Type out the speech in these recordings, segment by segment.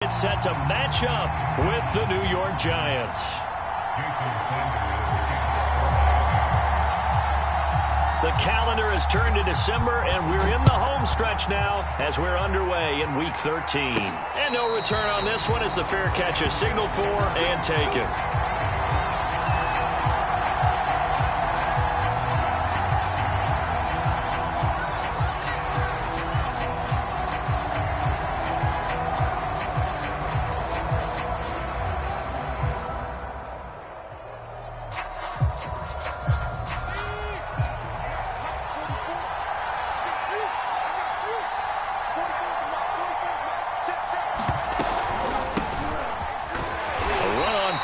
It's set to match up with the New York Giants. The calendar has turned to December, and we're in the home stretch now as we're underway in Week 13. And no return on this one as the fair catch is signaled for and taken.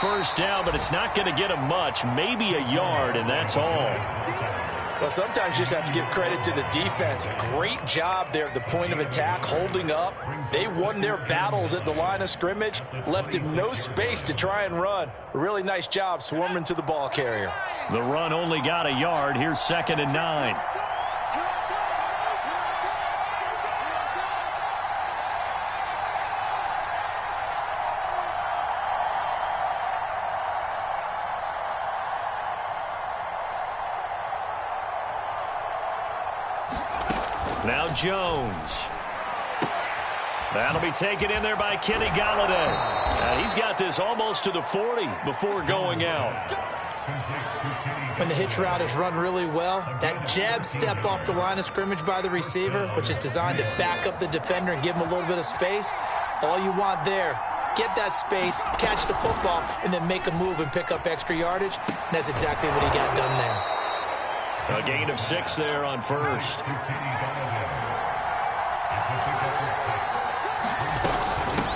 First down, but it's not going to get him much, maybe a yard, and that's all. Well, sometimes you just have to give credit to the defense. Great job there at the point of attack, holding up. They won their battles at the line of scrimmage, left him no space to try and run. A really nice job swarming to the ball carrier. The run only got a yard. Here's 2nd and 9. Now Jones. That'll be taken in there by Kenny Golladay. He's got this almost to the 40 before going out. When the hitch route is run really well, that jab step off the line of scrimmage by the receiver, which is designed to back up the defender and give him a little bit of space, all you want there, get that space, catch the football, and then make a move and pick up extra yardage. And that's exactly what he got done there. A gain of 6 there on first.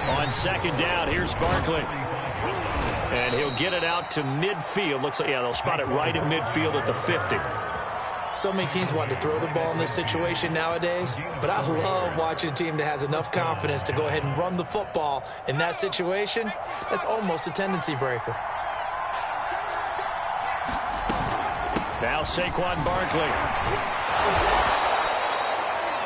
On 2nd down, here's Barkley. And he'll get it out to midfield. Looks like, yeah, they'll spot it right at midfield at the 50. So many teams want to throw the ball in this situation nowadays, but I love watching a team that has enough confidence to go ahead and run the football in that situation. That's almost a tendency breaker. Now Saquon Barkley.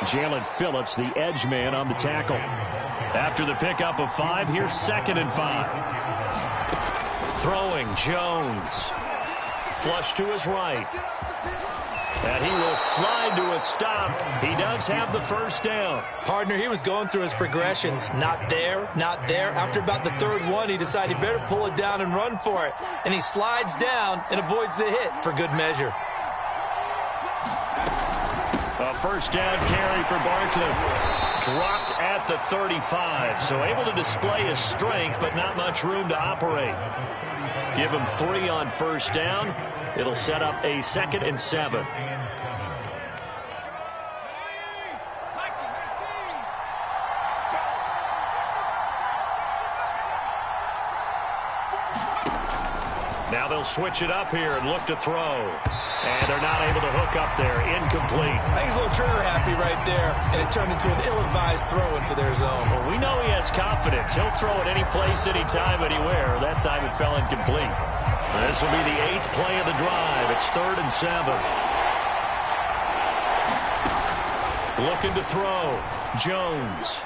Jalen Phillips, the edge man, on the tackle. After the pickup of 5, here's 2nd and 5. Throwing, Jones. Flush to his right. And he will slide to a stop. He does have the first down. Partner, he was going through his progressions. Not there, not there. After about the 3rd one, he decided he better pull it down and run for it. And he slides down and avoids the hit for good measure. A first down carry for Barkley. Dropped at the 35, so able to display his strength, but not much room to operate. Give him 3 on first down. It'll set up a 2nd and 7. Now they'll switch it up here and look to throw. And they're not able to hook up there. Incomplete. I think he's a little trigger happy right there, and it turned into an ill-advised throw into their zone. Well, we know he has confidence. He'll throw it any place, anytime, anywhere. That time it fell incomplete. This will be the 8th play of the drive. It's 3rd and 7. Looking to throw. Jones.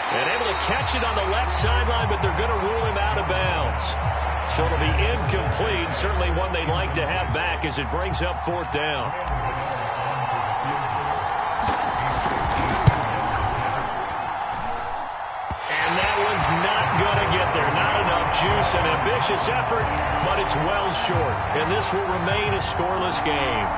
And able to catch it on the left sideline, but they're going to rule him out of bounds. So it'll be incomplete. Certainly one they'd like to have back as it brings up 4th down. And that one's not going to get there. Not enough juice. An ambitious effort, but it's well short. And this will remain a scoreless game.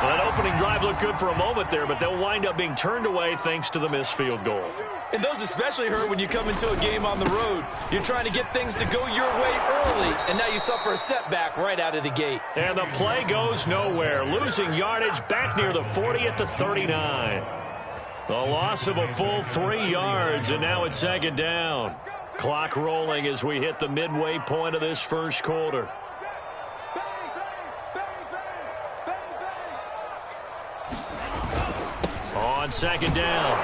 Well, that opening drive looked good for a moment there, but they'll wind up being turned away thanks to the missed field goal. And those especially hurt when you come into a game on the road. You're trying to get things to go your way early, and now you suffer a setback right out of the gate. And the play goes nowhere. Losing yardage back near the 40 at the 39. A loss of a full 3 yards, and now it's 2nd down. Clock rolling as we hit the midway point of this first quarter. On 2nd down,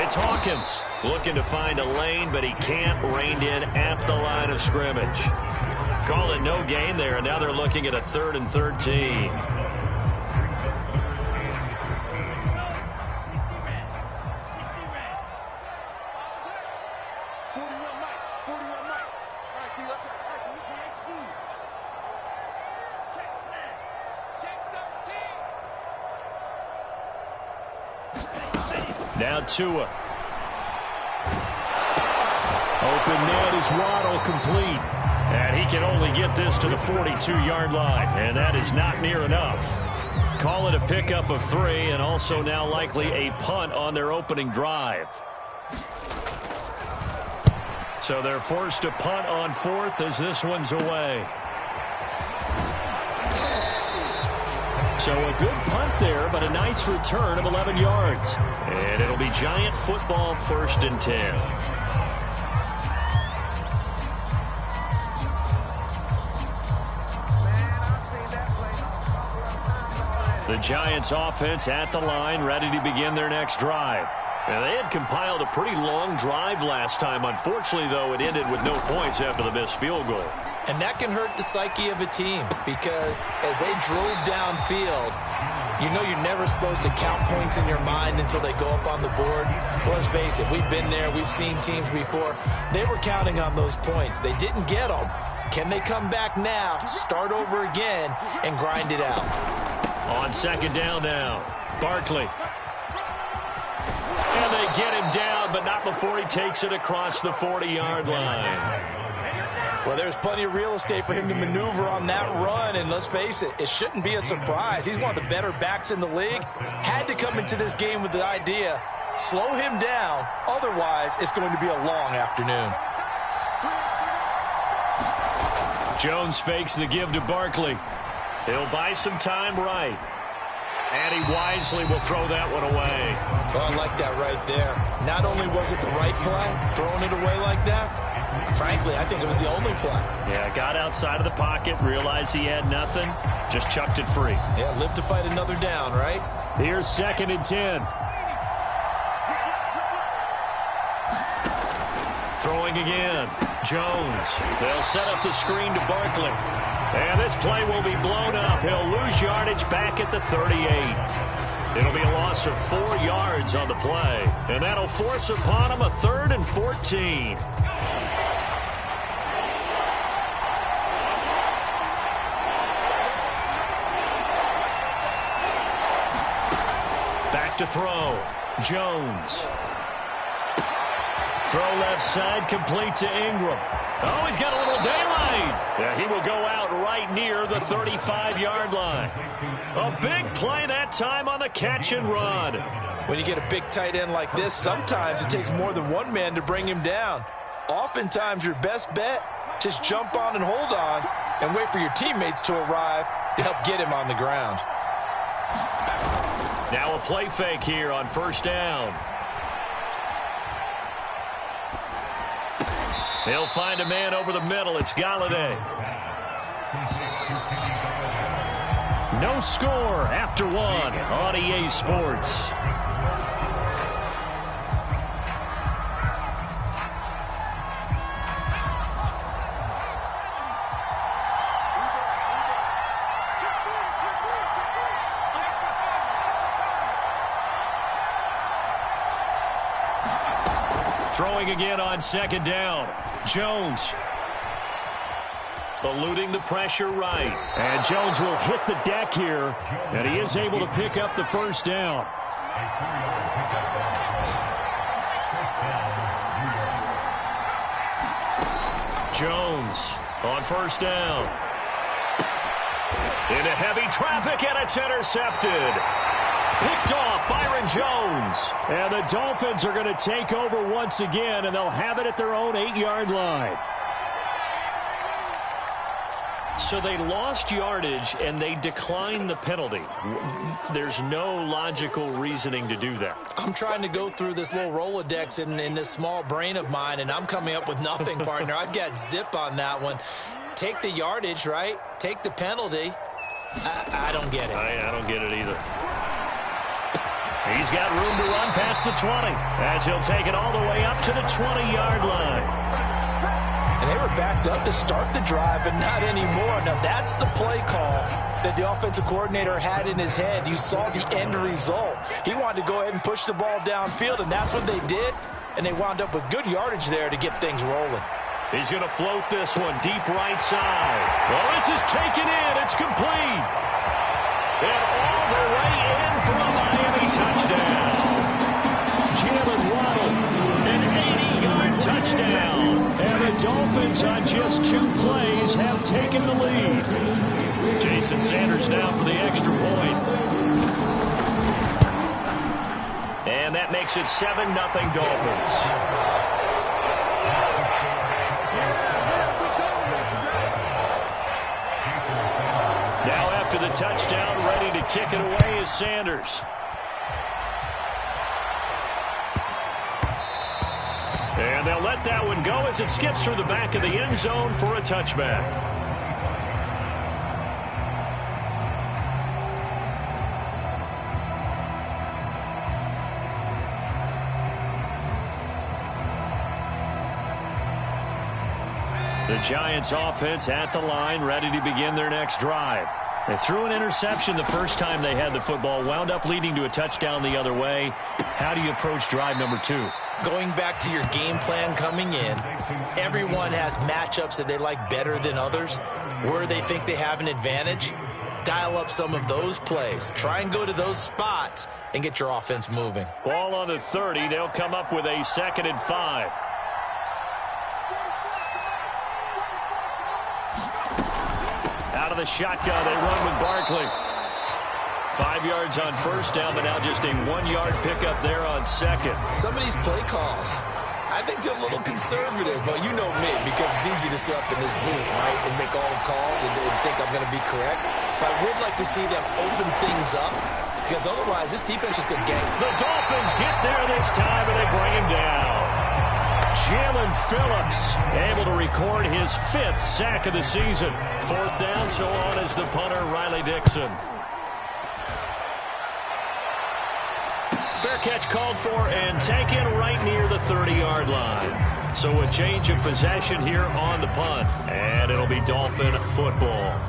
it's Hawkins looking to find a lane, but he can't. Reined in at the line of scrimmage. Call it no gain there, and now they're looking at a 3rd and 13. Now Tua. Open net is Waddle, complete. And he can only get this to the 42-yard line, and that is not near enough. Call it a pickup of 3, and also now likely a punt on their opening drive. So they're forced to punt on 4th as this one's away. So a good punt there, but a nice return of 11 yards. And it'll be Giant football, 1st and 10. The Giants offense at the line, ready to begin their next drive. And they had compiled a pretty long drive last time. Unfortunately, though, it ended with no points after the missed field goal. And that can hurt the psyche of a team because as they drove downfield, you know you're never supposed to count points in your mind until they go up on the board. Well, let's face it, we've been there. We've seen teams before. They were counting on those points. They didn't get them. Can they come back now, start over again, and grind it out? On 2nd down now, Barkley. And they get him down, but not before he takes it across the 40-yard line. Well, there's plenty of real estate for him to maneuver on that run, and let's face it, it shouldn't be a surprise. He's one of the better backs in the league. Had to come into this game with the idea, slow him down, otherwise it's going to be a long afternoon. Jones fakes the give to Barkley. He'll buy some time right. And he wisely will throw that one away. Well, I like that right there. Not only was it the right play, throwing it away like that, frankly, I think it was the only play. Yeah, got outside of the pocket, realized he had nothing, just chucked it free. Yeah, live to fight another down, right? Here's 2nd and 10. Throwing again. Jones. They'll set up the screen to Barkley. And this play will be blown up. He'll lose yardage back at the 38. It'll be a loss of 4 yards on the play. And that'll force upon him a 3rd and 14. Back to throw. Jones. Throw left side, complete to Ingram. Oh, he's got a little daylight. Yeah, he will go out right near the 35-yard line. A big play that time on the catch and run. When you get a big tight end like this, sometimes it takes more than one man to bring him down. Oftentimes, your best bet, just jump on and hold on and wait for your teammates to arrive to help get him on the ground. Now a play fake here on 1st down. He'll find a man over the middle. It's Galladay. No score after 1 on EA Sports. Throwing again on 2nd down. Jones. Eluding the pressure right. And Jones will hit the deck here. And he is able to pick up the 1st down. Jones on 1st down. Into heavy traffic, and it's intercepted. Picked off Byron Jones. And the Dolphins are going to take over once again, and they'll have it at their own 8-yard line. So they lost yardage, and they declined the penalty. There's no logical reasoning to do that. I'm trying to go through this little Rolodex in this small brain of mine, and I'm coming up with nothing, partner. I've got zip on that one. Take the yardage, right? Take the penalty. I don't get it. I don't get it either. He's got room to run past the 20 as he'll take it all the way up to the 20-yard line. And they were backed up to start the drive, but not anymore. Now, that's the play call that the offensive coordinator had in his head. You saw the end result. He wanted to go ahead and push the ball downfield, and that's what they did. And they wound up with good yardage there to get things rolling. He's going to float this one deep right side. Well, this is taken in. It's complete. And all the way in for a Miami touchdown. Dolphins on just 2 plays have taken the lead. Jason Sanders now for the extra point. And that makes it 7-0 Dolphins. Now after the touchdown, ready to kick it away is Sanders. And they'll let that one go as it skips through the back of the end zone for a touchback. The Giants offense at the line, ready to begin their next drive. They threw an interception the first time they had the football, wound up leading to a touchdown the other way. How do you approach drive number 2? Going back to your game plan coming in, everyone has matchups that they like better than others, where they think they have an advantage. Dial up some of those plays. Try and go to those spots and get your offense moving. Ball on the 30. They'll come up with a 2nd and 5. Out of the shotgun, they run with Barkley. 5 yards on first down, but now just a 1-yard pickup there on second. Some of these play calls, I think they're a little conservative, but you know me, because it's easy to sit up in this booth, right, and make all the calls and think I'm going to be correct. But I would like to see them open things up, because otherwise this defense is going to gang. The Dolphins get there this time, and they bring him down. Jalen Phillips able to record his 5th sack of the season. 4th down, so on is the punter, Riley Dixon. Fair catch called for and taken right near the 30-yard line. So a change of possession here on the punt, and it'll be Dolphin football.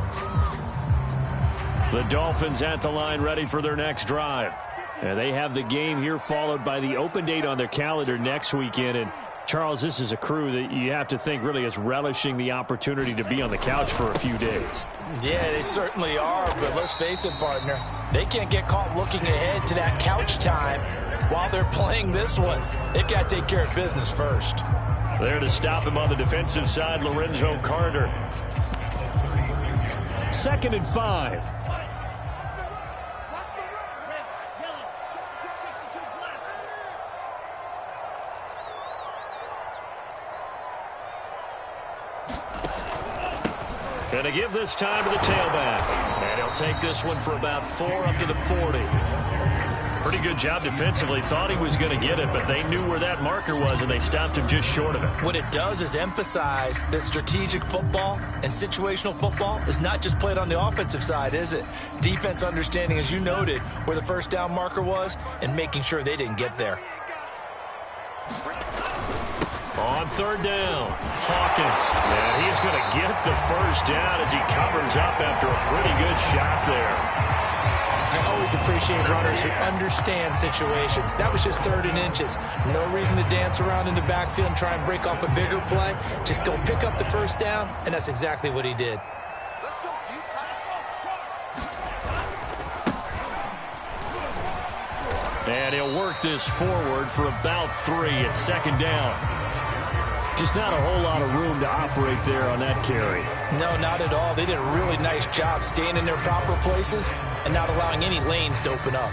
The Dolphins at the line ready for their next drive. And they have the game here followed by the open date on their calendar next weekend. And Charles, this is a crew that you have to think really is relishing the opportunity to be on the couch for a few days. Yeah, they certainly are, but let's face it, partner. They can't get caught looking ahead to that couch time while they're playing this one. They got to take care of business first. There to stop him on the defensive side, Lorenzo Carter. 2nd and 5. Going to give this time to the tailback. And he'll take this one for about 4 up to the 40. Pretty good job defensively. Thought he was going to get it, but they knew where that marker was, and they stopped him just short of it. What it does is emphasize that strategic football and situational football is not just played on the offensive side, is it? Defense understanding, as you noted, where the first down marker was and making sure they didn't get there. On 3rd down, Hawkins. And he's going to get the first down as he covers up after a pretty good shot there. I always appreciate runners who understand situations. That was just 3rd and inches. No reason to dance around in the backfield and try and break off a bigger play. Just go pick up the first down, and that's exactly what he did. And he'll work this forward for about 3 at 2nd down. Just not a whole lot of room to operate there on that carry. No, not at all. They did a really nice job staying in their proper places and not allowing any lanes to open up.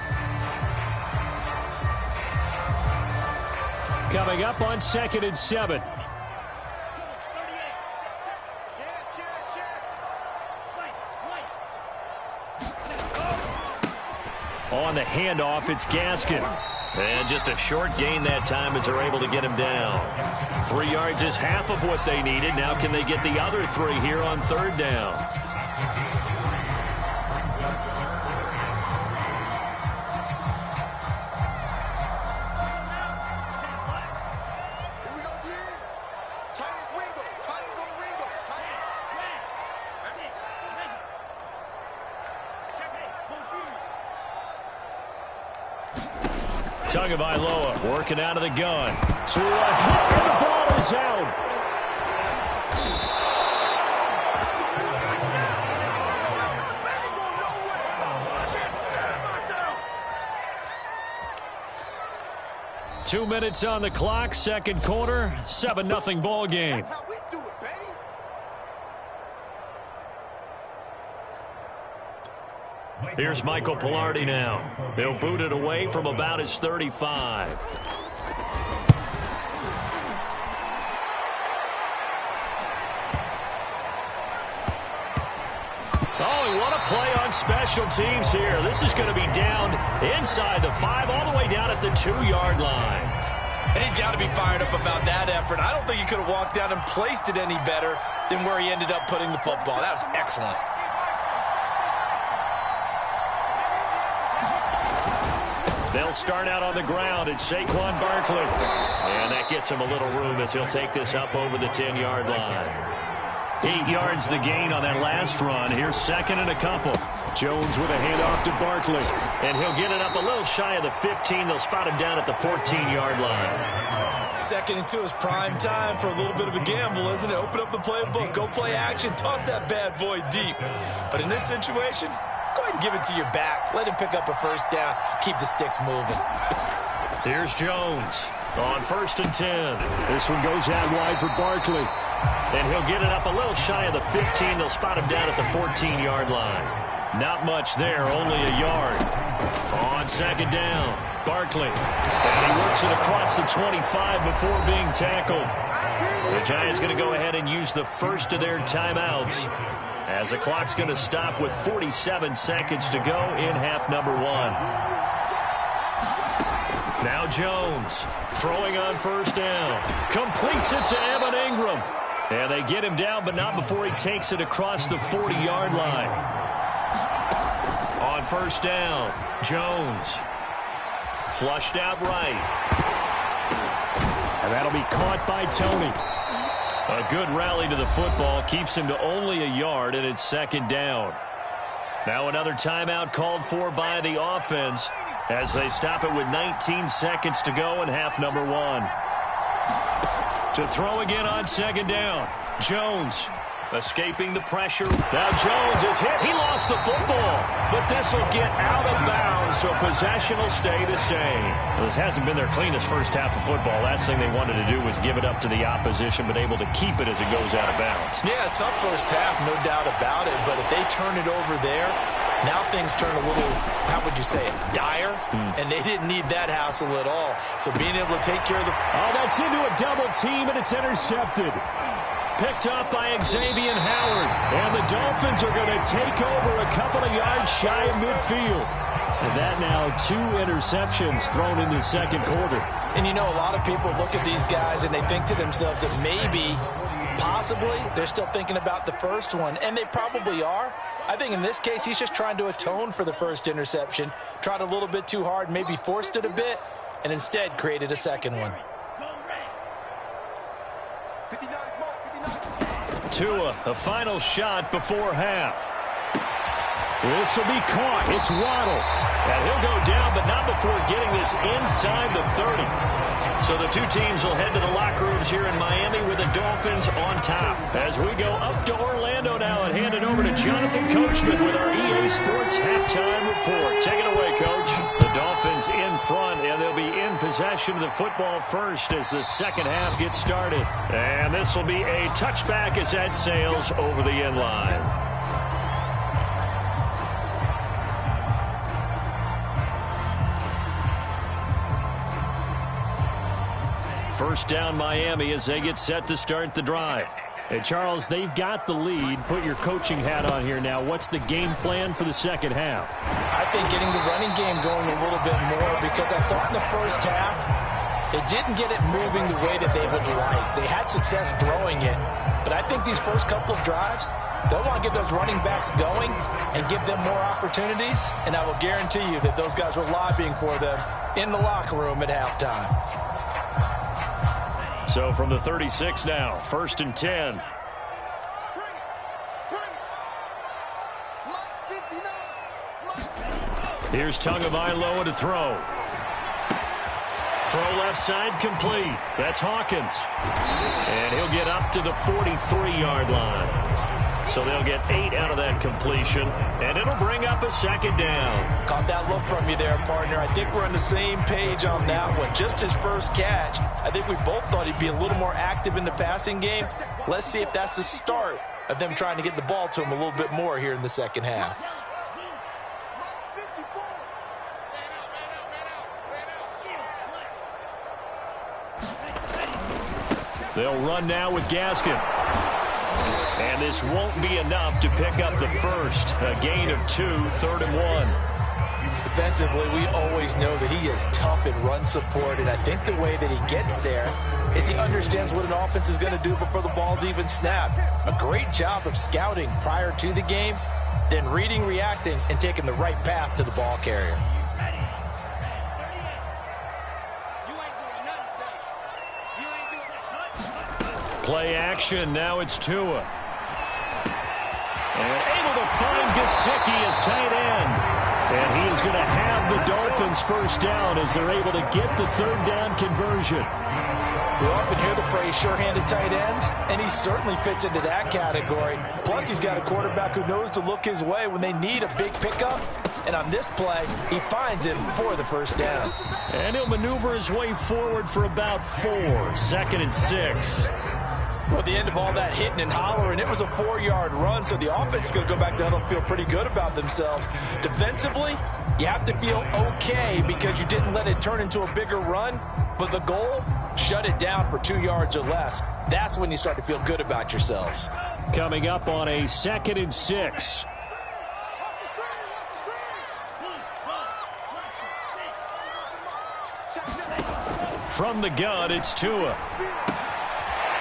Coming up on 2nd and 7. On the handoff, it's Gaskin. And just a short gain that time as they're able to get him down. 3 yards is half of what they needed. Now can they get the other 3 here on 3rd down? Tagovailoa working out of the gun. To a hit, and the ball is out. Two minutes on the clock, 2nd quarter, 7-0 ball game. That's how we do it, baby. Here's Michael Palardy now. He'll boot it away from about his 35. Oh, and what a play on special teams here. This is going to be down inside the 5, all the way down at the 2-yard line. And he's got to be fired up about that effort. I don't think he could have walked down and placed it any better than where he ended up putting the football. That was excellent. They'll start out on the ground. It's Saquon Barkley. And that gets him a little room as he'll take this up over the 10-yard line. 8 yards the gain on that last run. Here's second and a couple. Jones with a handoff to Barkley. And he'll get it up a little shy of the 15. They'll spot him down at the 14-yard line. Second and 2 is prime time for a little bit of a gamble, isn't it? Open up the playbook. Go play action. Toss that bad boy deep. But in this situation, go ahead and give it to your back. Let him pick up a first down. Keep the sticks moving. Here's Jones on 1st and 10. This one goes out wide for Barkley. And he'll get it up a little shy of the 15. They'll spot him down at the 14-yard line. Not much there, only a yard. On second down, Barkley. And he works it across the 25 before being tackled. The Giants going to go ahead and use the first of their timeouts, as the clock's going to stop with 47 seconds to go in half number 1. Now Jones throwing on first down. Completes it to Evan Ingram. And they get him down, but not before he takes it across the 40-yard line. On first down, Jones. Flushed out right. And that'll be caught by Tony. A good rally to the football keeps him to only a yard, and it's second down. Now another timeout called for by the offense as they stop it with 19 seconds to go in half number 1. To throw again on second down. Jones escaping the pressure. Now Jones is hit. He lost the football. But this will get out of bounds, so possession will stay the same. Well, this hasn't been their cleanest first half of football. Last thing they wanted to do was give it up to the opposition, but able to keep it as it goes out of bounds. Yeah, tough first half, no doubt about it. But if they turn it over there, now things turn a little, how would you say it, dire? And they didn't need that hassle at all. So being able to take care of the... Oh, that's into a double team, and it's intercepted. Picked up by Xavier Howard. And the Dolphins are going to take over a couple of yards shy of midfield. And that now 2 interceptions thrown in the second quarter. And you know, a lot of people look at these guys and they think to themselves that maybe, possibly, they're still thinking about the first one. And they probably are. I think in this case, he's just trying to atone for the first interception. Tried a little bit too hard, maybe forced it a bit, and instead created a second one. Tua, a final shot before half. This will be caught. It's Waddle. And he'll go down, but not before getting this inside the 30. So the two teams will head to the locker rooms here in Miami with the Dolphins on top. As we go up to Orlando now and hand it over to Jonathan Coachman with our EA Sports halftime report. Take it away, Coach. The Dolphins in front, and they'll be in possession of the football first as the second half gets started. And this will be a touchback as that sails over the end line. First down Miami as they get set to start the drive. Hey, Charles, they've got the lead. Put your coaching hat on here now. What's the game plan for the second half? I think getting the running game going a little bit more, because I thought in the first half it didn't get it moving the way that they would like. They had success throwing it, but I think these first couple of drives, they'll want to get those running backs going and give them more opportunities, and I will guarantee you that those guys were lobbying for them in the locker room at halftime. So from the 36 now, 1st and 10. Here's Tagovailoa to throw. Throw left side complete. That's Hawkins. And he'll get up to the 43-yard line. So they'll get 8 out of that completion, and it'll bring up a second down. Caught that look from you there, partner. I think we're on the same page on that one. Just his first catch. I think we both thought he'd be a little more active in the passing game. Let's see if that's the start of them trying to get the ball to him a little bit more here in the second half. They'll run now with Gaskin. And this won't be enough to pick up the first. A gain of 2, 3rd and 1. Defensively, we always know that he is tough in run support, and I think the way that he gets there is he understands what an offense is going to do before the ball's even snapped. A great job of scouting prior to the game, then reading, reacting, and taking the right path to the ball carrier. Play action, now it's Tua. And able to find Gesicki as tight end. And he is going to have the Dolphins first down as they're able to get the 3rd down conversion. We often hear the phrase sure-handed tight ends, and he certainly fits into that category. Plus, he's got a quarterback who knows to look his way when they need a big pickup. And on this play, he finds him for the first down. And he'll maneuver his way forward for about 4, 2nd and 6. Well, at the end of all that hitting and hollering, it was a 4-yard run, so the offense is going to go back down and feel pretty good about themselves. Defensively, you have to feel okay because you didn't let it turn into a bigger run, but the goal, shut it down for 2 yards or less. That's when you start to feel good about yourselves. Coming up on a 2nd and 6. From the gun, it's Tua.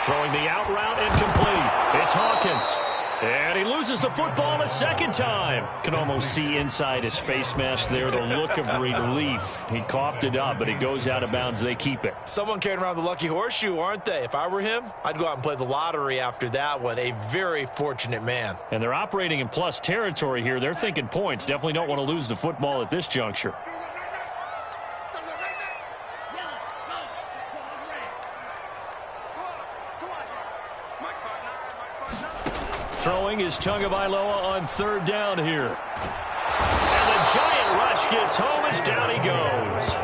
Throwing the out route incomplete. It's Hawkins. And he loses the football a 2nd time. Can almost see inside his face mask there the look of relief. He coughed it up, but it goes out of bounds. They keep it. Someone carrying around the lucky horseshoe, aren't they? If I were him, I'd go out and play the lottery after that one. A very fortunate man. And they're operating in plus territory here. They're thinking points. Definitely don't want to lose the football at this juncture. Throwing is Tagovailoa on 3rd down here. And the giant rush gets home as down he goes.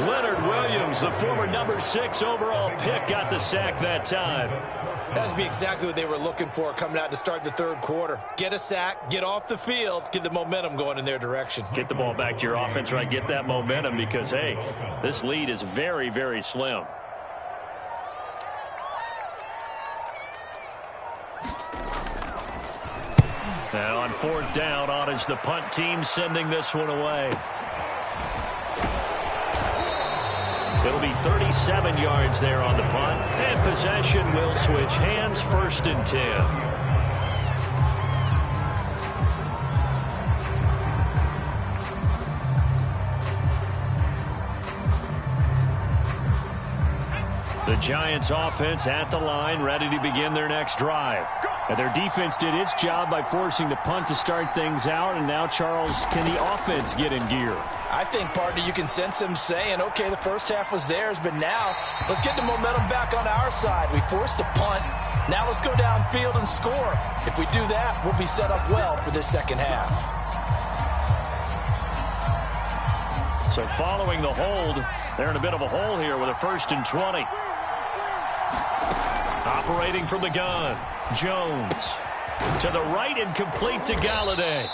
Leonard Williams, the former number 6 overall pick, got the sack that time. That'd be exactly what they were looking for coming out to start the 3rd quarter. Get a sack, get off the field, get the momentum going in their direction. Get the ball back to your offense, right? Get that momentum because, hey, this lead is very, very slim. Now on 4th down, on is the punt team sending this one away. It'll be 37 yards there on the punt. And possession will switch hands, 1st and 10. The Giants offense at the line, ready to begin their next drive. And their defense did its job by forcing the punt to start things out. And now, Charles, can the offense get in gear? I think, partner, you can sense them saying, okay, the first half was theirs, but now let's get the momentum back on our side. We forced a punt. Now let's go downfield and score. If we do that, we'll be set up well for this 2nd half. So following the hold, they're in a bit of a hole here with a 1st and 20. Operating from the gun, Jones. To the right and complete to Galladay.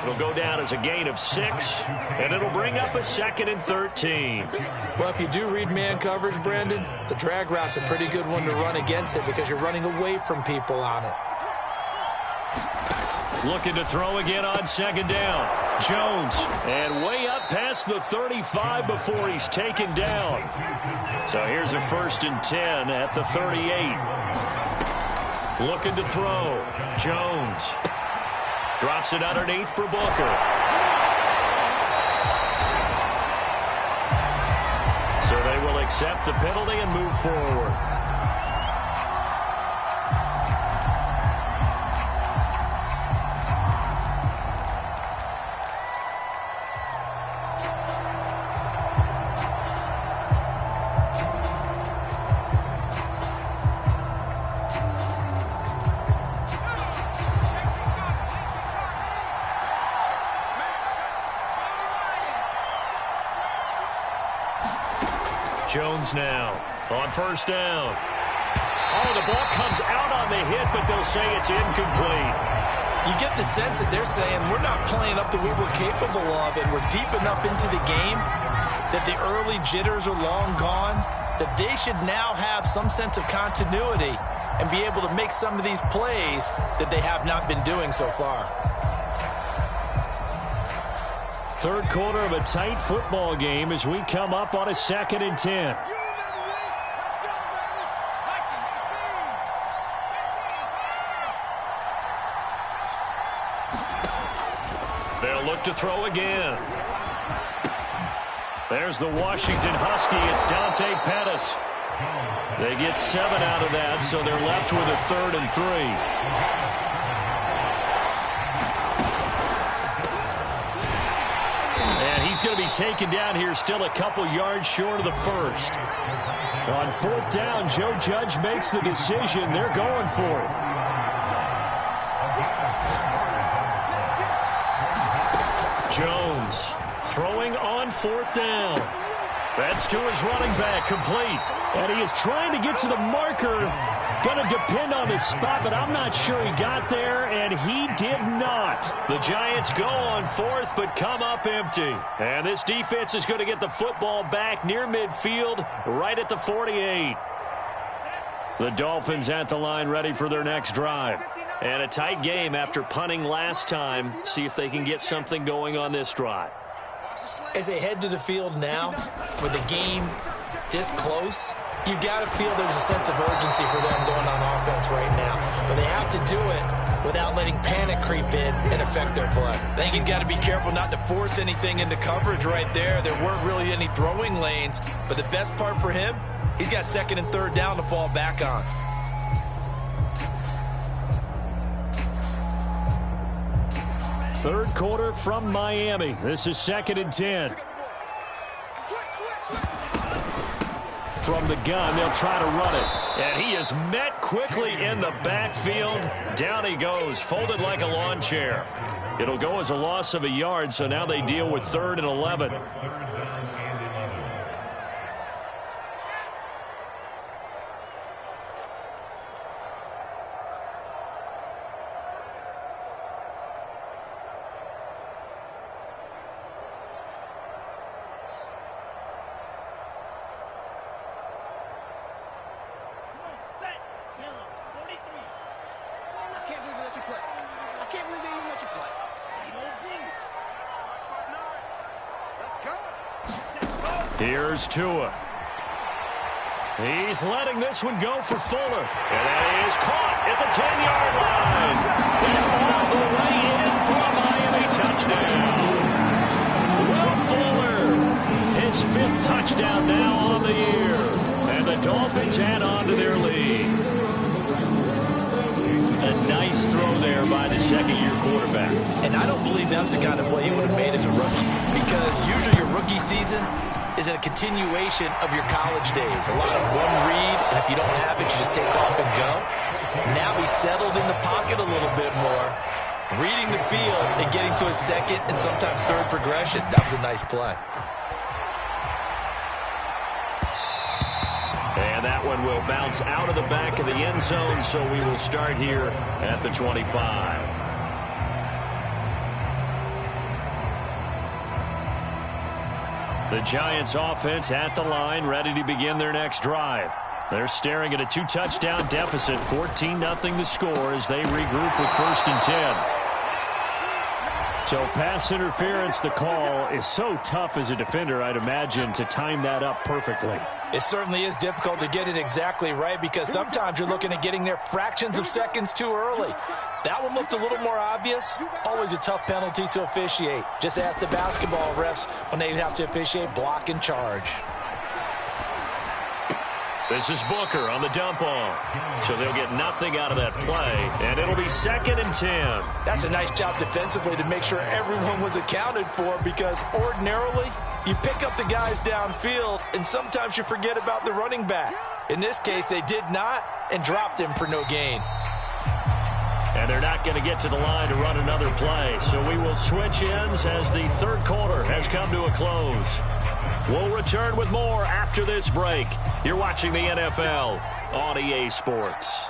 It'll go down as a gain of 6, and it'll bring up a 2nd and 13. Well, if you do read man coverage, Brandon, the drag route's a pretty good one to run against it because you're running away from people on it. Looking to throw again on 2nd down. Jones, and way up past the 35 before he's taken down. So here's a 1st and 10 at the 38. Looking to throw. Jones. Drops it underneath for Booker. So they will accept the penalty and move forward. Jones now on 1st down. Oh, the ball comes out on the hit, but they'll say it's incomplete. You get the sense that they're saying we're not playing up to what we're capable of, and we're deep enough into the game that the early jitters are long gone. that they should now have some sense of continuity and be able to make some of these plays that they have not been doing so far. Third quarter of a tight football game as we come up on a 2nd and 10. They'll look to throw again. There's the Washington Husky. It's Dante Pettis. They get 7 out of that, so they're left with a 3rd and 3. And he's going to be taken down here, still a couple yards short of the first. On 4th down, Joe Judge makes the decision. They're going for it. Jones throwing on 4th down. That's to his running back, complete. And he is trying to get to the marker. Going to depend on his spot, but I'm not sure he got there, and he did not. The Giants go on 4th, but come up empty. And this defense is going to get the football back near midfield, right at the 48. The Dolphins at the line, ready for their next drive. And a tight game after punting last time. See if they can get something going on this drive. As they head to the field now, with the game this close, you've got to feel there's a sense of urgency for them going on offense right now. But they have to do it without letting panic creep in and affect their play. I think he's got to be careful not to force anything into coverage right there. There weren't really any throwing lanes. But the best part for him, he's got 2nd and 3rd down to fall back on. Third quarter from Miami. This is 2nd and 10. From the gun, they'll try to run it. And he is met quickly in the backfield. Down he goes, folded like a lawn chair. It'll go as a loss of a yard, so now they deal with 3rd and 11. Here's Tua. He's letting this one go for Fuller. And that is caught at the 10-yard line. And all the way in for a Miami touchdown. Will Fuller, his 5th touchdown now on the year. And the Dolphins add on to their lead. A nice throw there by the 2nd-year quarterback. And I don't believe that's the kind of play he would have made as a rookie. Because usually your rookie season is a continuation of your college days. A lot of one read, and if you don't have it, you just take off and go. Now he's settled in the pocket a little bit more, reading the field and getting to his 2nd and sometimes 3rd progression. That was a nice play. And that one will bounce out of the back of the end zone, so we will start here at the 25. The Giants offense at the line, ready to begin their next drive. They're staring at a 2-touchdown deficit, 14-0 the score as they regroup with 1st and 10. So pass interference, the call, is so tough as a defender, I'd imagine, to time that up perfectly. It certainly is difficult to get it exactly right because sometimes you're looking at getting there fractions of seconds too early. That one looked a little more obvious. Always a tough penalty to officiate. Just ask the basketball refs when they have to officiate block and charge. This is Booker on the dump off. So they'll get nothing out of that play, and it'll be 2nd and 10. That's a nice job defensively to make sure everyone was accounted for because ordinarily you pick up the guys downfield and sometimes you forget about the running back. In this case, they did not and dropped him for no gain. And they're not going to get to the line to run another play. So we will switch ends as the third quarter has come to a close. We'll return with more after this break. You're watching the NFL on EA Sports.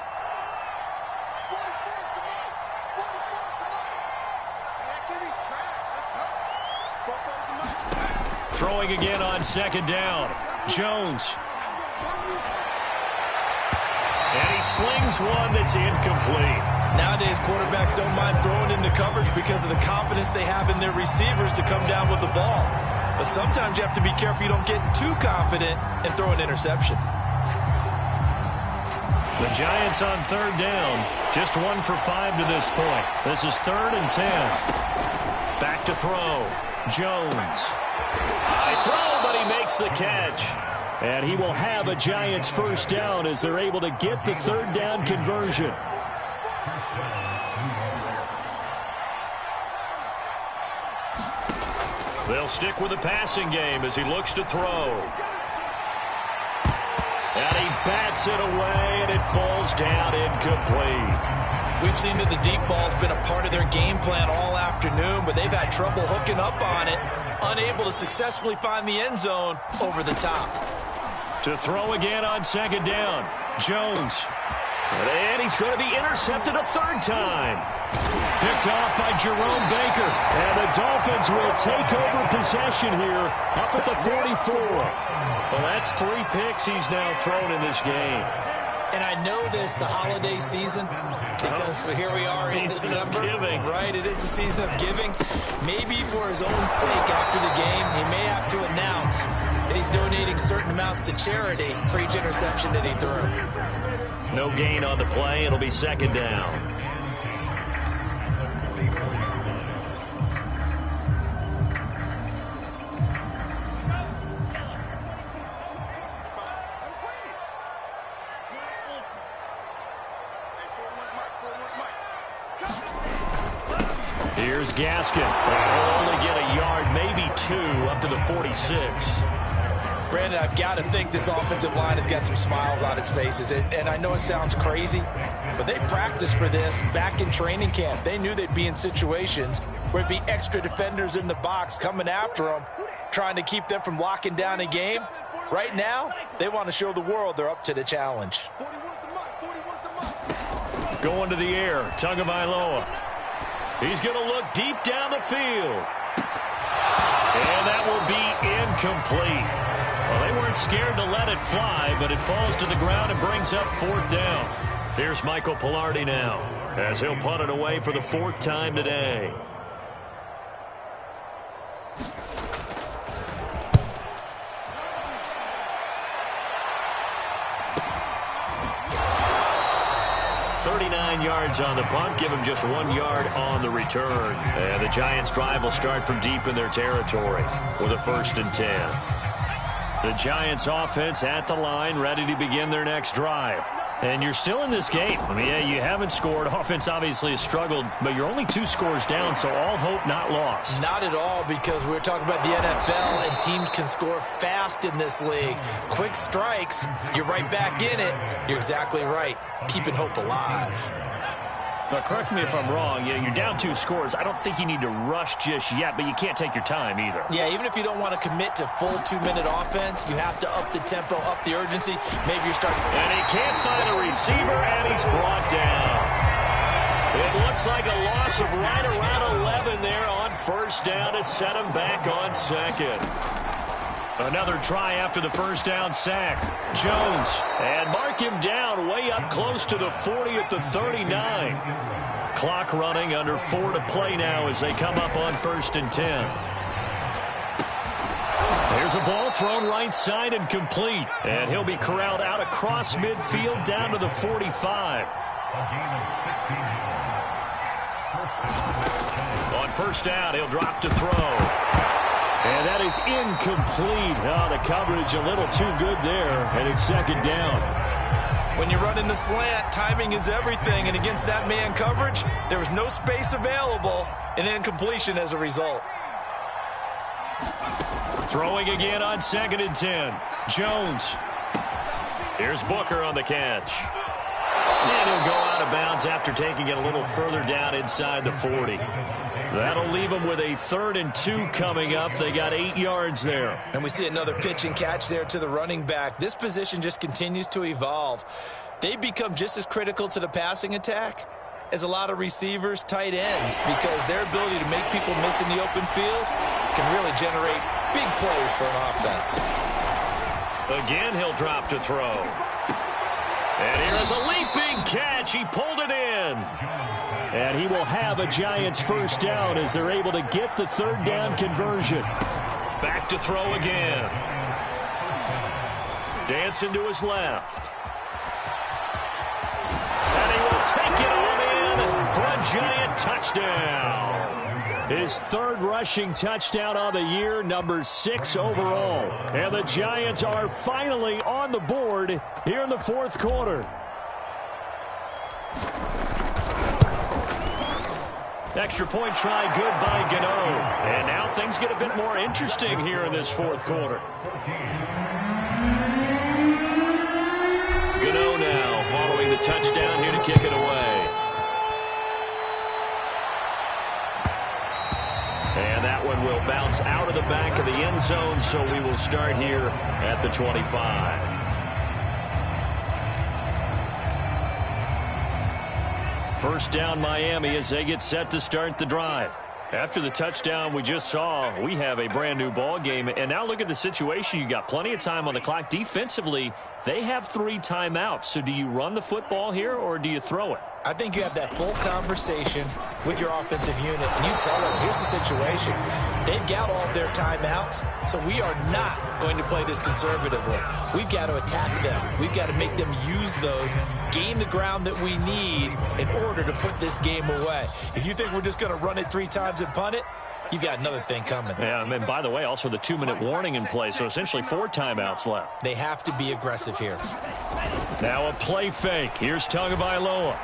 Throwing again on 2nd down. Jones. And he slings one that's incomplete. Nowadays, quarterbacks don't mind throwing into coverage because of the confidence they have in their receivers to come down with the ball. But sometimes you have to be careful you don't get too confident and throw an interception. The Giants on third down. Just 1 for 5 to this point. This is 3rd and 10. Back to throw. Jones. High throw, but he makes the catch. And he will have a Giants first down as they're able to get the third down conversion. They'll stick with the passing game as he looks to throw. And he bats it away, and it falls down incomplete. We've seen that the deep ball's been a part of their game plan all afternoon, but they've had trouble hooking up on it, unable to successfully find the end zone over the top. To throw again on second down. Jones. And he's going to be intercepted a third time. Picked off by Jerome Baker. And the Dolphins will take over possession here up at the 44. Well, that's 3 picks he's now thrown in this game. And I know this, the holiday season, because here we are in December. Right, it is the season of giving. Maybe for his own sake after the game, he may have to announce that he's donating certain amounts to charity for each interception that he threw. No gain on the play. It'll be second down. Here's Gaskin. He'll only get a yard, maybe 2, up to the 46. Brandon, I've got to think this offensive line has got some smiles on its faces. And I know it sounds crazy, but they practiced for this back in training camp. They knew they'd be in situations where it'd be extra defenders in the box coming after them, trying to keep them from locking down a game. Right now, they want to show the world they're up to the challenge. Going to the air, Tagovailoa. He's going to look deep down the field. And that will be incomplete. Well, they weren't scared to let it fly, but it falls to the ground and brings up 4th down. Here's Michael Palardy now, as he'll punt it away for the 4th time today. Yards on the punt, give him just 1 yard on the return. And the Giants' drive will start from deep in their territory with a 1st and 10. The Giants' offense at the line, ready to begin their next drive. And you're still in this game. I mean, yeah, you haven't scored. Offense obviously has struggled, but you're only 2 scores down, so all hope not lost. Not at all, because we're talking about the NFL, and teams can score fast in this league. Quick strikes, you're right back in it. You're exactly right. Keeping hope alive. Now, correct me if I'm wrong. You're down 2 scores. I don't think you need to rush just yet, but you can't take your time either. Yeah, even if you don't want to commit to full 2-minute offense, you have to up the tempo, up the urgency. Maybe you're starting. And he can't find a receiver, and he's brought down. It looks like a loss of right around 11 there on 1st down to set him back on 2nd. Another try after the 1st down sack. Jones, and mark him down way up close to the 40 at the 39. Clock running, under 4 to play now as they come up on 1st and 10. There's a ball thrown right side and complete. And he'll be corralled out across midfield down to the 45. On 1st down, he'll drop to throw. And that is incomplete. Oh, the coverage a little too good there, and it's 2nd down. When you run in the slant, timing is everything, and against that man coverage, there was no space available, and incompletion as a result. Throwing again on 2nd and 10. Jones. Here's Booker on the catch. And he'll go out of bounds after taking it a little further down inside the 40. That'll leave them with a 3rd and 2 coming up. They got 8 yards there. And we see another pitch and catch there to the running back. This position just continues to evolve. They become just as critical to the passing attack as a lot of receivers, tight ends, because their ability to make people miss in the open field can really generate big plays for an offense. Again, he'll drop to throw. And here's a leaping catch. He pulled it in. And he will have a Giants first down as they're able to get the third down conversion. Back to throw again. Dancing to his left. And he will take it on in for a Giant touchdown. His third rushing touchdown of the year, number 6 overall. And the Giants are finally on the board here in the fourth quarter. Extra point try good by Gano. And now things get a bit more interesting here in this fourth quarter. Gano now following the touchdown here to kick it away. And that one will bounce out of the back of the end zone, so we will start here at the 25. First down Miami as they get set to start the drive. After the touchdown we just saw, we have a brand new ball game. And now look at the situation. You got plenty of time on the clock. Defensively, they have 3 timeouts. So do you run the football here or do you throw it? I think you have that full conversation with your offensive unit, and you tell them, here's the situation. They've got all their timeouts, so we are not going to play this conservatively. We've got to attack them. We've got to make them use those, gain the ground that we need in order to put this game away. If you think we're just going to run it 3 times and punt it, you've got another thing coming. Yeah, and by the way, also the 2-minute warning in play, so essentially 4 timeouts left. They have to be aggressive here. Now a play fake. Here's Tagovailoa.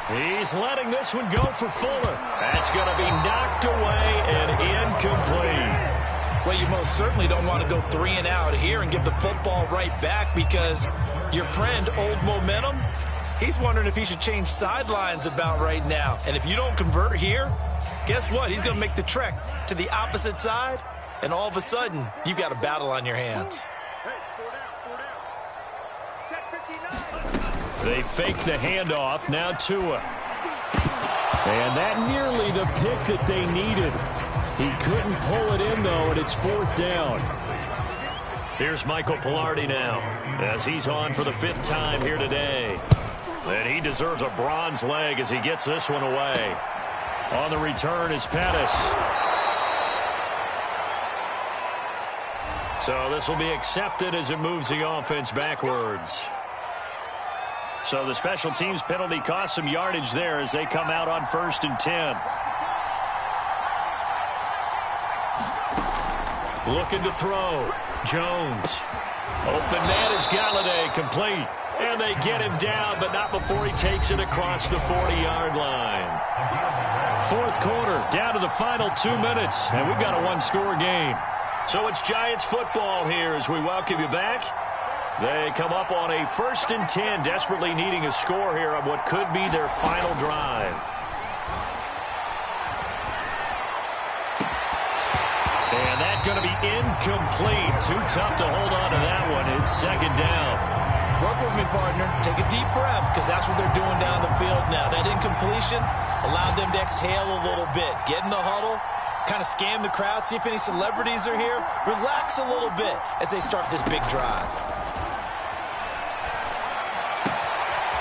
He's letting this one go for Fuller. That's going to be knocked away and incomplete. Well, you most certainly don't want to go 3 and out here and give the football right back because your friend, Old Momentum, he's wondering if he should change sidelines about right now. And if you don't convert here, guess what? He's going to make the trek to the opposite side, and all of a sudden, you've got a battle on your hands. They fake the handoff. Now Tua. And that nearly the pick that they needed. He couldn't pull it in, though, and it's 4th down. Here's Michael Palardy now as he's on for the 5th time here today. And he deserves a bronze leg as he gets this one away. On the return is Pettis. So this will be accepted as it moves the offense backwards. So the special teams penalty cost some yardage there as they come out on 1st and 10. Looking to throw. Jones. Open man is Galladay, complete. And they get him down, but not before he takes it across the 40-yard line. Fourth quarter, down to the final 2 minutes, and we've got a 1-score game. So it's Giants football here as we welcome you back. They come up on a 1st and 10, desperately needing a score here on what could be their final drive. And that's going to be incomplete. Too tough to hold on to that one. It's 2nd down. Work with me, partner. Take a deep breath because that's what they're doing down the field now. That incompletion allowed them to exhale a little bit. Get in the huddle, kind of scan the crowd, see if any celebrities are here. Relax a little bit as they start this big drive.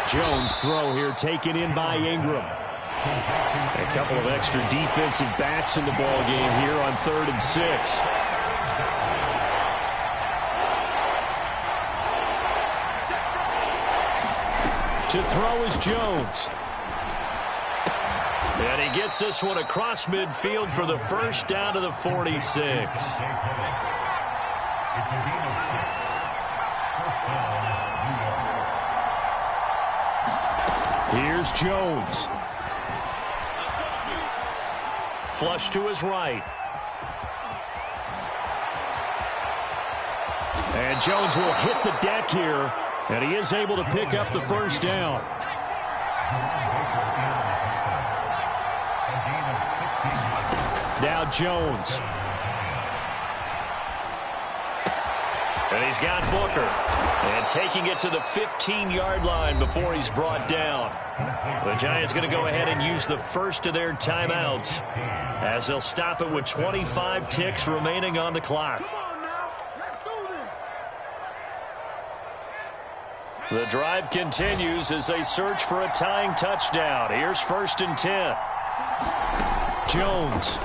Jones throw here taken in by Ingram. A couple of extra defensive backs in the ball game here on 3rd and 6. To throw is Jones. And he gets this one across midfield for the 1st down to the 46. Here's Jones. Flush to his right. And Jones will hit the deck here, and he is able to pick up the 1st down. Now Jones. And he's got Booker. And taking it to the 15-yard line before he's brought down. The Giants going to go ahead and use the first of their timeouts as they'll stop it with 25 ticks remaining on the clock. The drive continues as they search for a tying touchdown. Here's 1st and 10. Jones.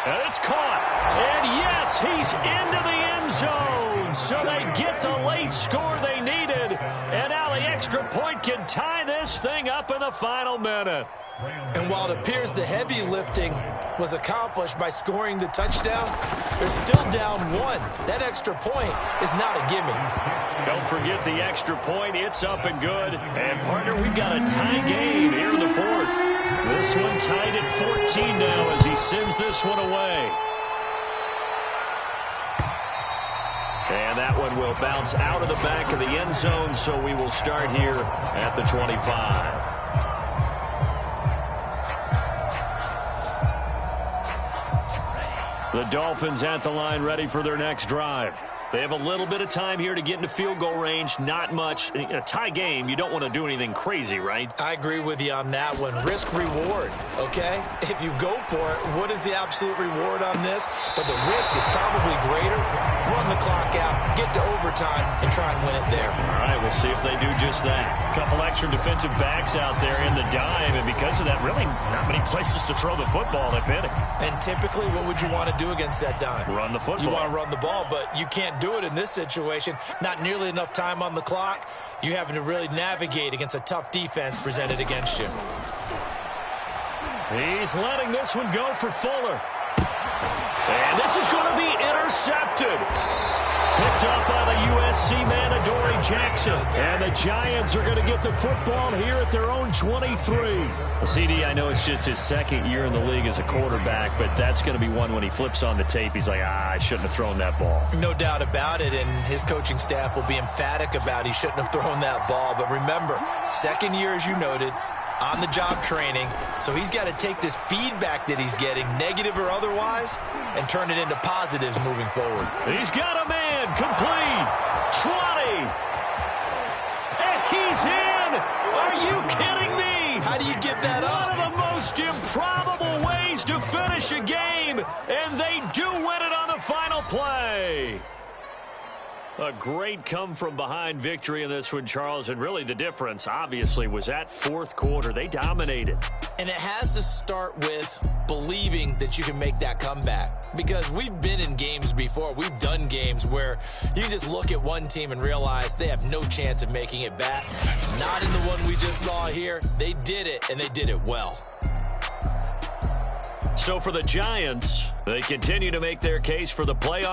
And it's caught. And yes, he's into the end zone. So they get the late score they needed. And now the extra point can tie this thing up in the final minute. And while it appears the heavy lifting was accomplished by scoring the touchdown, they're still down 1. That extra point is not a gimme. Don't forget the extra point. It's up and good. And, partner, we've got a tie game here in the 4th. This one tied at 14 now as he sends this one away. And that one will bounce out of the back of the end zone, so we will start here at the 25. The Dolphins at the line ready for their next drive. They have a little bit of time here to get into field goal range. Not much. In a tie game, you don't want to do anything crazy, right? I agree with you on that one. Risk reward, okay? If you go for it, what is the absolute reward on this? But the risk is probably greater. Run the clock out, get to overtime, and try and win it there. All right, we'll see if they do just that. A couple extra defensive backs out there in the dime, and because of that, really not many places to throw the football, if any. And typically, what would you want to do against that dime? Run the football. You want to run the ball, but you can't do it in this situation. Not nearly enough time on the clock. You having to really navigate against a tough defense presented against you. He's letting this one go for Fuller. And this is going to be intercepted. Picked up by the USC man, Adoree Jackson. And the Giants are going to get the football here at their own 23. Well, CD, I know it's just his 2nd year in the league as a quarterback, but that's going to be one when he flips on the tape. He's like, I shouldn't have thrown that ball. No doubt about it, and his coaching staff will be emphatic about he shouldn't have thrown that ball. But remember, 2nd year, as you noted, on-the-job training, so he's got to take this feedback that he's getting, negative or otherwise, and turn it into positives moving forward. He's got a man, complete, 20, and he's in! Are you kidding me? How do you give that up? One of the most improbable ways to finish a game, and they do win it on the final play. A great come-from-behind victory in this one, Charles, and really the difference, obviously, was that 4th quarter. They dominated. And it has to start with believing that you can make that comeback. Because we've been in games before. We've done games where you just look at one team and realize they have no chance of making it back. Not in the one we just saw here. They did it, and they did it well. So for the Giants, they continue to make their case for the playoffs.